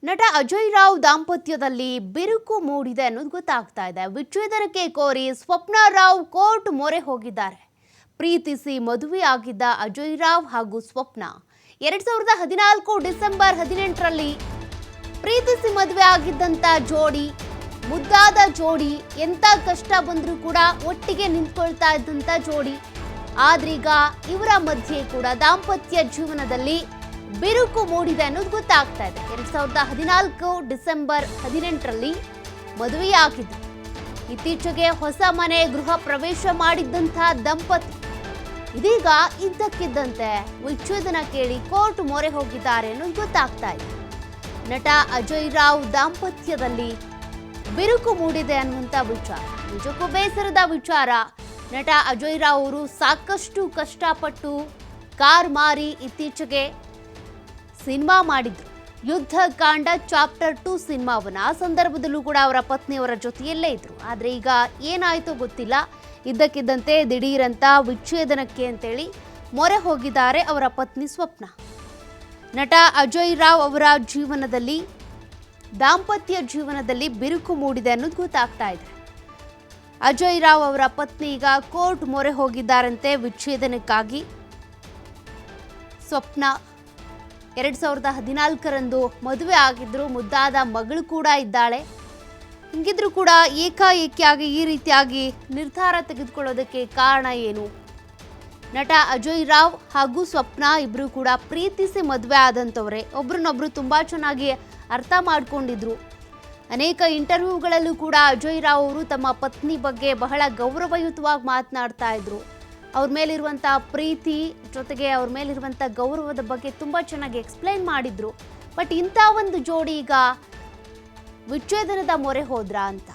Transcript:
ನಟ ಅಜಯ್ ರಾವ್ ದಾಂಪತ್ಯದಲ್ಲಿ ಬಿರುಕು ಮೂಡಿದೆ ಅನ್ನೋದು ಗೊತ್ತಾಗ್ತಾ ಇದೆ. ವಿಚ್ಛೇದನಕ್ಕೆ ಕೋರಿ ಸ್ವಪ್ನ ರಾವ್ ಕೋರ್ಟ್ ಮೊರೆ ಹೋಗಿದ್ದಾರೆ. ಪ್ರೀತಿಸಿ ಮದುವೆಯಾಗಿದ್ದ ಅಜಯ್ ರಾವ್ ಹಾಗೂ ಸ್ವಪ್ನ 2014 ಡಿಸೆಂಬರ್ 18ರಲ್ಲಿ ಪ್ರೀತಿಸಿ ಮದುವೆ ಆಗಿದ್ದಂತ ಜೋಡಿ, ಮುದ್ದಾದ ಜೋಡಿ, ಎಂತ ಕಷ್ಟ ಬಂದರೂ ಕೂಡ ಒಟ್ಟಿಗೆ ನಿಂತ್ಕೊಳ್ತಾ ಇದ್ದಂತ ಜೋಡಿ. ಆದ್ರೀಗ ಇವರ ಮಧ್ಯೆ ಕೂಡ ದಾಂಪತ್ಯ ಜೀವನದಲ್ಲಿ ಬಿರುಕು ಮೂಡಿದೆ ಅನ್ನೋದು ಗೊತ್ತಾಗ್ತಾ ಇದೆ. 2014 ಡಿಸೆಂಬರ್ 18ರಲ್ಲಿ ಮದುವೆಯಾಗಿದ್ದು, ಇತ್ತೀಚೆಗೆ ಹೊಸ ಮನೆ ಗೃಹ ಪ್ರವೇಶ ಮಾಡಿದ್ದಂತಹ ದಂಪತಿ ಇದೀಗ ಇದ್ದಕ್ಕಿದ್ದಂತೆ ವಿಚ್ಛೇದನ ಕೇಳಿ ಕೋರ್ಟ್ ಮೊರೆ ಹೋಗಿದ್ದಾರೆ ಅನ್ನೋದು ಗೊತ್ತಾಗ್ತಾ ಇದೆ. ನಟ ಅಜಯ್ ರಾವ್ ದಾಂಪತ್ಯದಲ್ಲಿ ಬಿರುಕು ಮೂಡಿದೆ ಅನ್ನುವಂಥ ವಿಚಾರ ನಿಜಕ್ಕೂ ಬೇಸರದ ವಿಚಾರ. ನಟ ಅಜಯ್ ರಾವ್ ಅವರು ಸಾಕಷ್ಟು ಕಷ್ಟಪಟ್ಟು ಕಾರ್ ಮಾರಿ ಇತ್ತೀಚೆಗೆ ಸಿನಿಮಾ ಮಾಡಿದ್ರು. ಯುದ್ಧ ಕಾಂಡ ಚಾಪ್ಟರ್ 2 ಸಿನಿಮಾವನ್ನ ಆ ಸಂದರ್ಭದಲ್ಲೂ ಕೂಡ ಅವರ ಪತ್ನಿಯವರ ಜೊತೆಯಲ್ಲೇ ಇದ್ರು. ಆದರೆ ಈಗ ಏನಾಯ್ತೋ ಗೊತ್ತಿಲ್ಲ, ಇದ್ದಕ್ಕಿದ್ದಂತೆ ದಿಢೀರಂತ ವಿಚ್ಛೇದನಕ್ಕೆ ಅಂತೇಳಿ ಮೊರೆ ಹೋಗಿದ್ದಾರೆ ಅವರ ಪತ್ನಿ ಸ್ವಪ್ನ. ನಟ ಅಜಯ್ ರಾವ್ ಅವರ ಜೀವನದಲ್ಲಿ ದಾಂಪತ್ಯ ಜೀವನದಲ್ಲಿ ಬಿರುಕು ಮೂಡಿದೆ ಅನ್ನೋದು ಗೊತ್ತಾಗ್ತಾ ಇದೆ. ಅಜಯ್ ರಾವ್ ಅವರ ಪತ್ನಿ ಈಗ ಕೋರ್ಟ್ ಮೊರೆ ಹೋಗಿದ್ದಾರಂತೆ ವಿಚ್ಛೇದನಕ್ಕಾಗಿ. ಸ್ವಪ್ನ 2014ರಂದು ಮದುವೆ ಆಗಿದ್ರು, ಮುದ್ದಾದ ಮಗಳು ಕೂಡ ಇದ್ದಾಳೆ. ಹಿಂಗಿದ್ರು ಕೂಡ ಏಕಾಏಕಿಯಾಗಿ ಈ ರೀತಿಯಾಗಿ ನಿರ್ಧಾರ ತೆಗೆದುಕೊಳ್ಳೋದಕ್ಕೆ ಕಾರಣ ಏನು? ನಟ ಅಜಯ್ ರಾವ್ ಹಾಗೂ ಸ್ವಪ್ನ ಇಬ್ಬರು ಕೂಡ ಪ್ರೀತಿಸಿ ಮದುವೆ ಆದಂಥವ್ರೆ. ಒಬ್ರನ್ನೊಬ್ರು ತುಂಬ ಚೆನ್ನಾಗಿ ಅರ್ಥ ಮಾಡ್ಕೊಂಡಿದ್ರು. ಅನೇಕ ಇಂಟರ್ವ್ಯೂಗಳಲ್ಲೂ ಕೂಡ ಅಜಯ್ ರಾವ್ ಅವರು ತಮ್ಮ ಪತ್ನಿ ಬಗ್ಗೆ ಬಹಳ ಗೌರವಯುತವಾಗಿ ಮಾತನಾಡ್ತಾ ಇದ್ರು. ಅವ್ರ ಮೇಲಿರುವಂಥ ಪ್ರೀತಿ ಜೊತೆಗೆ ಅವ್ರ ಮೇಲಿರುವಂಥ ಗೌರವದ ಬಗ್ಗೆ ತುಂಬ ಚೆನ್ನಾಗಿ ಎಕ್ಸ್ಪ್ಲೈನ್ ಮಾಡಿದ್ರು. ಬಟ್ ಇಂಥ ಒಂದು ಜೋಡಿ ಈಗ ವಿಚ್ಛೇದನದ ಮೊರೆ ಹೋದ್ರಾ ಅಂತ